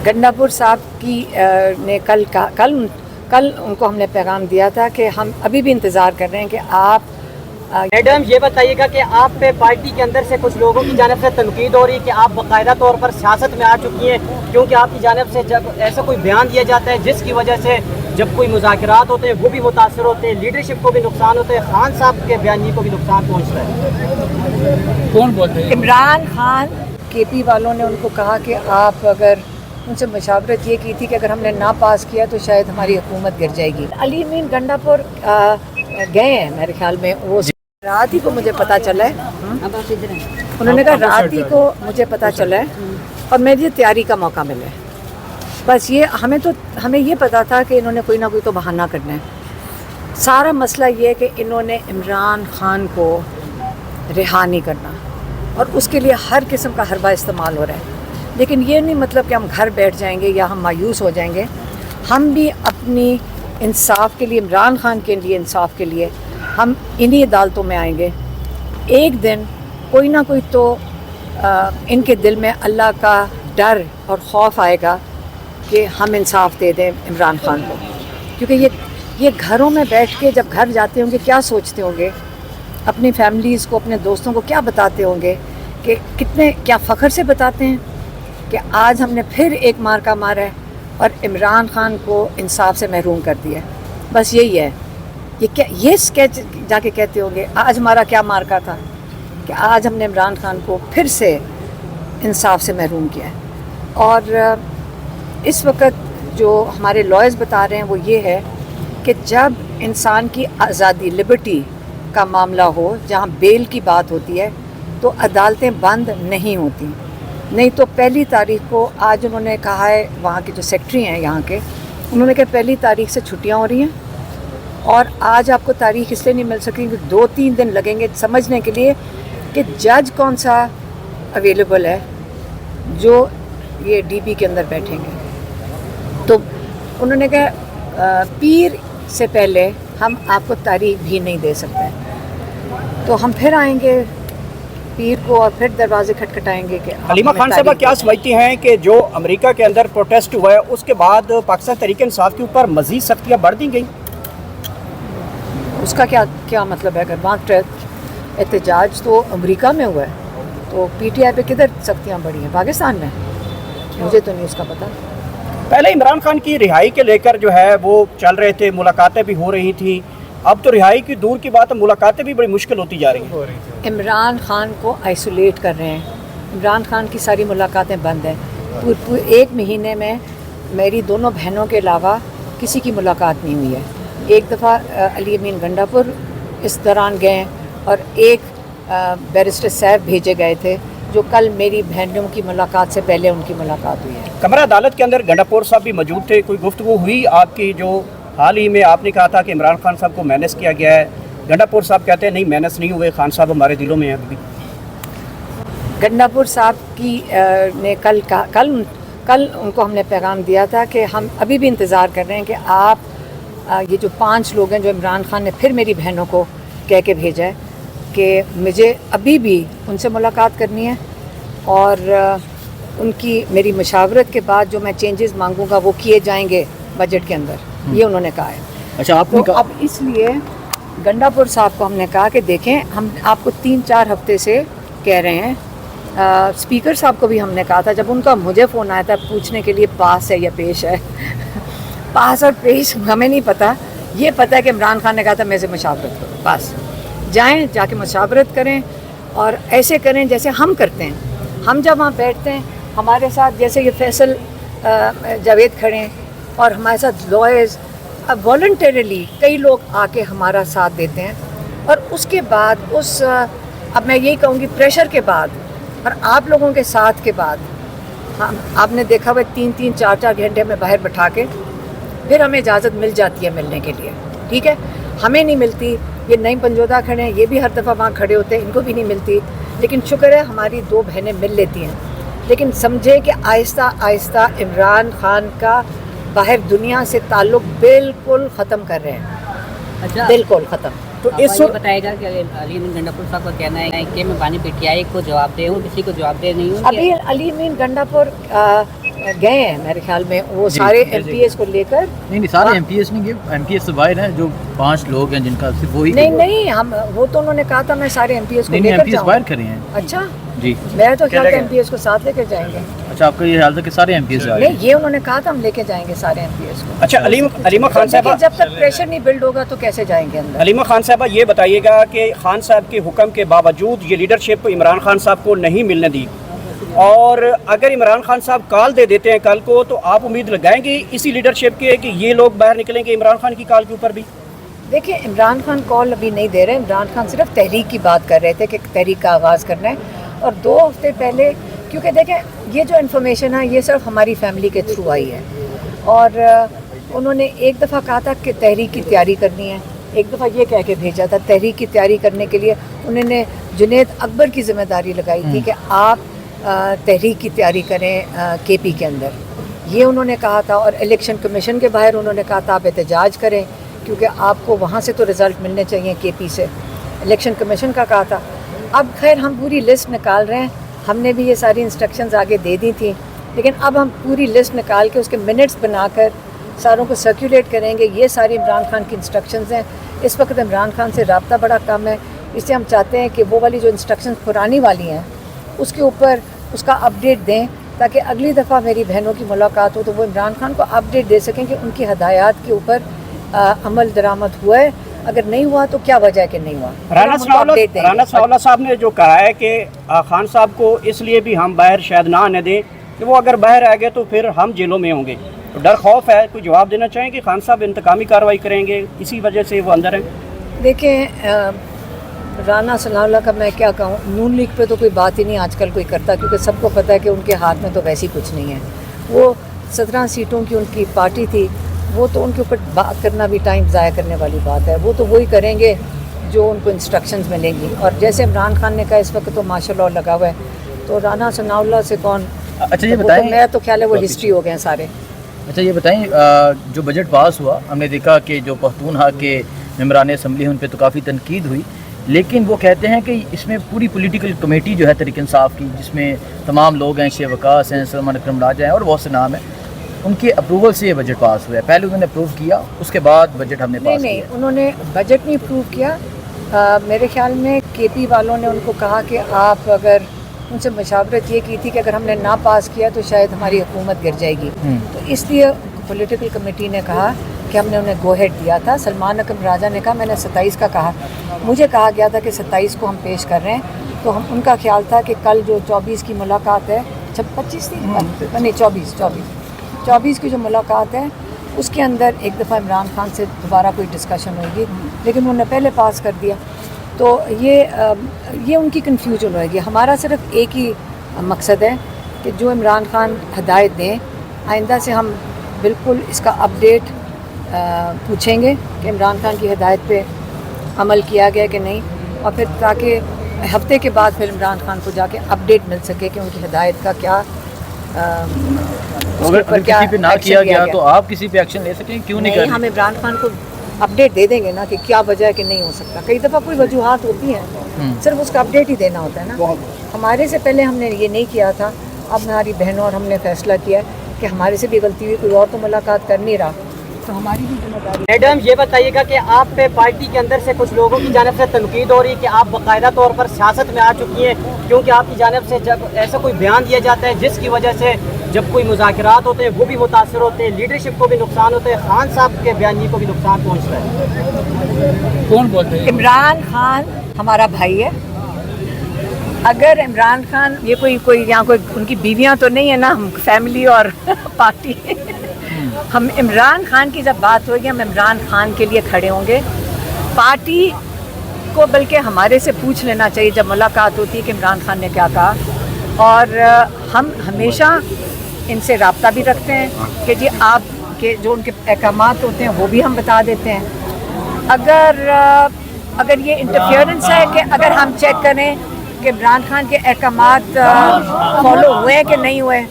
गंडापुर साहब की ने कल उनको हमने पैगाम दिया था कि हम अभी भी इंतज़ार कर रहे हैं कि आप मैडम ये बताइएगा कि आप पे पार्टी के अंदर से कुछ लोगों की जानिब से तनकीद हो रही है कि आप बाकायदा तौर पर सियासत में आ चुकी हैं, क्योंकि आपकी जानिब से जब ऐसा कोई बयान दिया जाता है जिसकी वजह से जब कोई मुज़ाकरात होते हैं वो भी मुतासर होते हैं, लीडरशिप को भी नुकसान होता है, खान साहब के बयानी को भी नुकसान पहुँचता है। कौन बोलते हैं? इमरान खान केपी वालों ने उनको कहा कि आप अगर उनसे मशावरत ये की थी कि अगर हमने ना पास किया तो शायद हमारी हुकूमत गिर जाएगी। अली अमीन गंडापुर गए हैं मेरे ख्याल में, वो रात ही को मुझे पता चला है। उन्होंने कहा रात ही को मुझे पता चला है और मेरी तैयारी का मौका मिला है। बस ये हमें ये पता था कि इन्होंने कोई ना कोई तो बहाना करना है। सारा मसला ये है कि इन्होंने इमरान खान को रिहा नहीं करना और उसके लिए हर किस्म का हरबा इस्तेमाल हो रहा है। लेकिन ये नहीं मतलब कि हम घर बैठ जाएंगे या हम मायूस हो जाएंगे। हम भी अपनी इंसाफ के लिए, इमरान खान के लिए इंसाफ के लिए हम इन्हीं अदालतों में आएंगे। एक दिन कोई ना कोई तो इनके दिल में अल्लाह का डर और खौफ आएगा कि हम इंसाफ दे दें इमरान खान को, क्योंकि ये घरों में बैठ के जब घर जाते होंगे क्या सोचते होंगे, अपनी फैमिलीज़ को, अपने दोस्तों को क्या बताते होंगे कि क्या फ़ख्र से बताते हैं कि आज हमने फिर एक मार्का मारा है और इमरान खान को इंसाफ से महरूम कर दिया। बस यही है। ये स्केच जाके कहते होंगे आज हमारा क्या मार्का था कि आज हमने इमरान खान को फिर से इंसाफ से महरूम किया है। और इस वक्त जो हमारे लॉयर्स बता रहे हैं वो ये है कि जब इंसान की आज़ादी, लिबर्टी का मामला हो, जहाँ बेल की बात होती है, तो अदालतें बंद नहीं होती। नहीं तो 1 तारीख को, आज उन्होंने कहा है, वहाँ के जो सेक्रेटरी हैं यहाँ के, उन्होंने कहा 1 तारीख से छुट्टियाँ हो रही हैं और आज आपको तारीख इसलिए नहीं मिल सकेगी, 2-3 दिन लगेंगे समझने के लिए कि जज कौन सा अवेलेबल है जो ये डीबी के अंदर बैठेंगे। तो उन्होंने कहा पीर से पहले हम आपको तारीख भी नहीं दे सकते। तो हम फिर आएंगे पीर को और फिर दरवाजे खटखटाएंगे कि हलीमा खान साहबा क्या समझती हैं कि जो अमेरिका के अंदर प्रोटेस्ट हुआ है उसके बाद पाकिस्तान तहरीक इंसाफ के ऊपर मज़ीद सख्तियाँ बढ़ दी गई? उसका क्या मतलब है? अगर वहाँ एहतजाज तो अमेरिका में हुआ है तो पीटीआई पे किधर सख्तियाँ बढ़ी हैं? पाकिस्तान में? मुझे तो नहीं उसका पता। पहले इमरान खान की रिहाई के लेकर जो है वो चल रहे थे, मुलाकातें भी हो रही थी, अब तो रिहाई की दूर की बात है, मुलाकातें भी बड़ी मुश्किल होती जा रही हैं। इमरान खान को आइसोलेट कर रहे हैं। इमरान खान की सारी मुलाकातें बंद हैं। पूरे 1 महीने में मेरी दोनों बहनों के अलावा किसी की मुलाकात नहीं हुई है। एक दफ़ा अली अमीन गंडापुर इस दौरान गए और एक बैरिस्टर साहब भेजे गए थे जो कल मेरी बहनों की मुलाकात से पहले उनकी मुलाकात हुई है। कमरा अदालत के अंदर गंडापुर साहब भी मौजूद थे, कोई गुफ्तगू हुई आपकी? जो हाल ही में आपने कहा था कि इमरान खान साहब को मैनेज किया गया है, गंडापुर साहब कहते हैं नहीं मैनेज नहीं हुए, खान साहब हमारे दिलों में हैं अभी। गंडापुर साहब की ने कल उनको हमने पैगाम दिया था कि हम अभी भी इंतज़ार कर रहे हैं कि आप ये जो 5 लोग हैं जो इमरान खान ने फिर मेरी बहनों को कह के भेजा है कि मुझे अभी भी उनसे मुलाकात करनी है और उनकी मेरी मशावरत के बाद जो मैं चेंजेस मांगूंगा वो किए जाएंगे बजट के अंदर, ये उन्होंने कहा है। अच्छा, आपने तो अब इसलिए गंडापुर साहब को हमने कहा कि देखें हम आपको 3-4 हफ्ते से कह रहे हैं। स्पीकर साहब को भी हमने कहा था, जब उनका मुझे फ़ोन आया था पूछने के लिए पास है या पेश है पास और पेश हमें नहीं पता, ये पता है कि इमरान खान ने कहा था मेरे से मशावरत करो, बस जाएं जाके मशावरत करें और ऐसे करें जैसे हम करते हैं। हम जब वहाँ बैठते हैं हमारे साथ जैसे ये फैसल जावेद खड़े हैं और हमारे साथ लॉयर्स वॉलंटरली कई लोग आके हमारा साथ देते हैं और उसके बाद अब मैं यही कहूँगी प्रेशर के बाद और आप लोगों के साथ के बाद हम आपने देखा हुआ 3-3, 4-4 घंटे में बाहर बैठा के फिर हमें इजाज़त मिल जाती है मिलने के लिए। ठीक है, हमें नहीं मिलती। ये नई पंजोदा खड़े हैं, ये भी हर दफ़ा वहाँ खड़े होते हैं, इनको भी नहीं मिलती। लेकिन शुक्र है हमारी 2 बहनें मिल लेती हैं। लेकिन समझे कि आहिस्ता आहिस्ता इमरान खान का बाहर दुनिया से ताल्लुक़ बिल्कुल ख़त्म कर रहे हैं। अच्छा, बिल्कुल ख़त्म। तो इस वक्त बताएगा कि अली अमीन गंडापुर साहब का कहना है कि मैं पानी पीटीआई को जवाब दे हूँ, किसी को जवाब दे नहीं हूँ। अभी अली अमीन गंडापुर गए हैं मेरे ख्याल में वो सारे MPs को लेकर। नहीं सारे MPs नहीं, MPs तो बाहर हैं, जो 5 लोग हैं जिनका सिर्फ वही। नहीं हम वो तो उन्होंने कहा था मैं सारे MPs को लेकर MPs बाहर खड़े हैं। अच्छा जी, मैं तो ख्याल था MPs को साथ लेकर जाएंगे। अच्छा, आपका ये ख्याल था कि सारे MPs आ नहीं, ये उन्होंने कहा था हम लेके जाएंगे सारे MPs को। अच्छा, अलीमा खान साहब, जब तक प्रेशर नहीं बिल्ड होगा तो कैसे जाएंगे अंदर। अलीमा खान साहब ये बताइएगा कि खान साहब के हुक्म के बावजूद ये लीडरशिप इमरान खान साहब को नहीं मिलने दी, और अगर इमरान खान साहब कॉल दे देते हैं कल को, तो आप उम्मीद लगाएंगे इसी लीडरशिप के कि ये लोग बाहर निकलेंगे इमरान खान की कॉल के ऊपर भी? देखिए, इमरान खान कॉल अभी नहीं दे रहे। इमरान खान सिर्फ तहरीक की बात कर रहे थे कि तहरीक का आगाज़ करना है। और 2 हफ्ते पहले, क्योंकि देखें ये जो इन्फॉर्मेशन है ये सिर्फ हमारी फैमिली के थ्रू आई है, और उन्होंने एक दफ़ा कहा था कि तहरीक की तैयारी करनी है, एक दफ़ा ये कह के भेजा था। तहरीक की तैयारी करने के लिए उन्होंने जुनैद अकबर की ज़िम्मेदारी लगाई थी कि आप तहरीक की तैयारी करें KP के अंदर, ये उन्होंने कहा था। और इलेक्शन कमीशन के बाहर उन्होंने कहा था आप एहतजाज करें, क्योंकि आपको वहाँ से तो रिज़ल्ट मिलने चाहिए KP से, इलेक्शन कमीशन का कहा था। अब खैर हम पूरी लिस्ट निकाल रहे हैं, हमने भी ये सारी इंस्ट्रक्शंस आगे दे दी थी, लेकिन अब हम पूरी लिस्ट निकाल के उसके मिनट्स बनाकर सारों को सर्कुलेट करेंगे। ये सारी इमरान खान की इंस्ट्रक्शंस हैं। इस वक्त इमरान खान से रब्ता बड़ा कम है, इसलिए हम चाहते हैं कि वो वाली जो इंस्ट्रक्शंस पुरानी वाली हैं उसके ऊपर उसका अपडेट दें, ताकि अगली दफ़ा मेरी बहनों की मुलाकात हो तो वो इमरान खान को अपडेट दे सकें कि उनकी हदायत के ऊपर अमल दरामद हुआ है, अगर नहीं हुआ तो क्या वजह है कि नहीं हुआ। राना सनाउल्लाह साहब ने जो कहा है कि खान साहब को इसलिए भी हम बाहर शायद ना आने दें कि वो अगर बाहर आ गए तो फिर हम जेलों में होंगे, तो डर खौफ है। कोई जवाब देना चाहें कि खान साहब इंतकामी कार्रवाई करेंगे, इसी वजह से वो अंदर हैं? देखें, राना सनाउल्लाह का मैं क्या कहूँ, नून लीग पे तो कोई बात ही नहीं आजकल कोई करता, क्योंकि सबको पता है कि उनके हाथ में तो वैसे ही कुछ नहीं है। वो 17 सीटों की उनकी पार्टी थी, वो तो उनके ऊपर बात करना भी टाइम ज़ाया करने वाली बात है। वो तो वही करेंगे जो उनको इंस्ट्रक्शंस मिलेंगी, और जैसे इमरान खान ने कहा इस वक्त तो माशाल्लाह लगा हुआ है, तो राना सनाउल्लाह से कौन। अच्छा ये तो बताएं, तो मैं तो ख्याल है वो हिस्ट्री हो गए हैं सारे। अच्छा ये बताएं, जो बजट पास हुआ हमने देखा कि जो पख्तूनख्वा के मेंबरान असम्बली हैं उन पर तो काफ़ी तनकीद हुई, लेकिन वो कहते हैं कि इसमें पूरी पॉलिटिकल कमेटी जो है तहरीक इंसाफ की, जिसमें तमाम लोग हैं, शेख वकास हैं, सलमान अकरम राजा हैं और बहुत से नाम हैं, उनके अप्रूवल से ये बजट पास हुआ है। पहले उन्होंने अप्रूव किया, उसके बाद बजट हमने पास नहीं किया। उन्होंने बजट नहीं अप्रूव किया। मेरे ख्याल में KP वालों ने उनको कहा कि आप अगर उनसे मशावरत ये की थी कि अगर हमने ना पास किया तो शायद हमारी हुकूमत गिर जाएगी, तो इसलिए पॉलिटिकल कमेटी ने कहा कि हमने उन्हें गो हेड दिया था। सलमान अकरम राजा ने कहा मैंने 27 का कहा, मुझे कहा गया था कि 27 को हम पेश कर रहे हैं, तो हम उनका ख्याल था कि कल जो 24 की मुलाकात है, 25 थी नहीं 24 की जो मुलाकात है उसके अंदर एक दफ़ा इमरान खान से दोबारा कोई डिस्कशन होगी, लेकिन उन्होंने पहले पास कर दिया। तो ये उनकी कन्फ्यूजन होगी। हमारा सिर्फ एक ही मकसद है कि जो इमरान खान हदायत दें, आइंदा से हम बिल्कुल इसका अपडेट पूछेंगे कि इमरान खान की हदायत पे अमल किया गया कि नहीं, और फिर ताकि हफ्ते के बाद फिर इमरान खान को जाके अपडेट मिल सके कि उनकी हदायत का क्या अगर किसी पे ना किया गया तो आप किसी पे एक्शन ले सकें, क्यों नहीं कर रहे? हम इमरान खान को अपडेट दे देंगे ना कि क्या वजह है कि नहीं हो सकता। कई दफ़ा कोई वजूहात होती हैं, सिर्फ उसका अपडेट ही देना होता है ना। हमारे से पहले हमने ये नहीं किया था, अब हमारी बहनों और हमने फैसला किया कि हमारे से भी गलती हुई, कोई और तो मुलाकात कर नहीं रहा, तो हमारी भी जिम्मेदारी। मैडम ये बताइएगा कि आप पे पार्टी के अंदर से कुछ लोगों की जानिब से तनकीद हो रही है कि आप बाकायदा तौर पर सियासत में आ चुकी हैं, क्योंकि आपकी जानिब से जब ऐसा कोई बयान दिया जाता है जिसकी वजह से जब कोई मुज़ाकरात होते हैं वो भी मुतासर होते हैं, लीडरशिप को भी नुकसान होता है, खान साहब के बयानी को भी नुकसान पहुँचता है। कौन बोलते हैं? इमरान खान हमारा भाई है। अगर इमरान खान ये कोई यहाँ कोई उनकी बीवियाँ तो नहीं है ना, हम फैमिली और पार्टी हम इमरान खान की जब बात होगी हम इमरान खान के लिए खड़े होंगे। पार्टी को बल्कि हमारे से पूछ लेना चाहिए जब मुलाकात होती है कि इमरान खान ने क्या कहा, और हम हमेशा इनसे रब्ता भी रखते हैं कि जी आप के जो उनके अहकामात होते हैं वो भी हम बता देते हैं। अगर ये इंटरफियरेंस है कि अगर हम चेक करें कि इमरान खान के अहकामात फॉलो हुए कि नहीं हुए,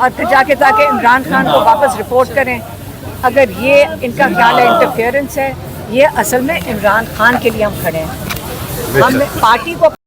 और फिर जाके ताकि इमरान खान को वापस रिपोर्ट करें, अगर ये इनका ख्याल है इंटरफियरेंस है, ये असल में इमरान खान के लिए हम खड़े हैं। हम पार्टी को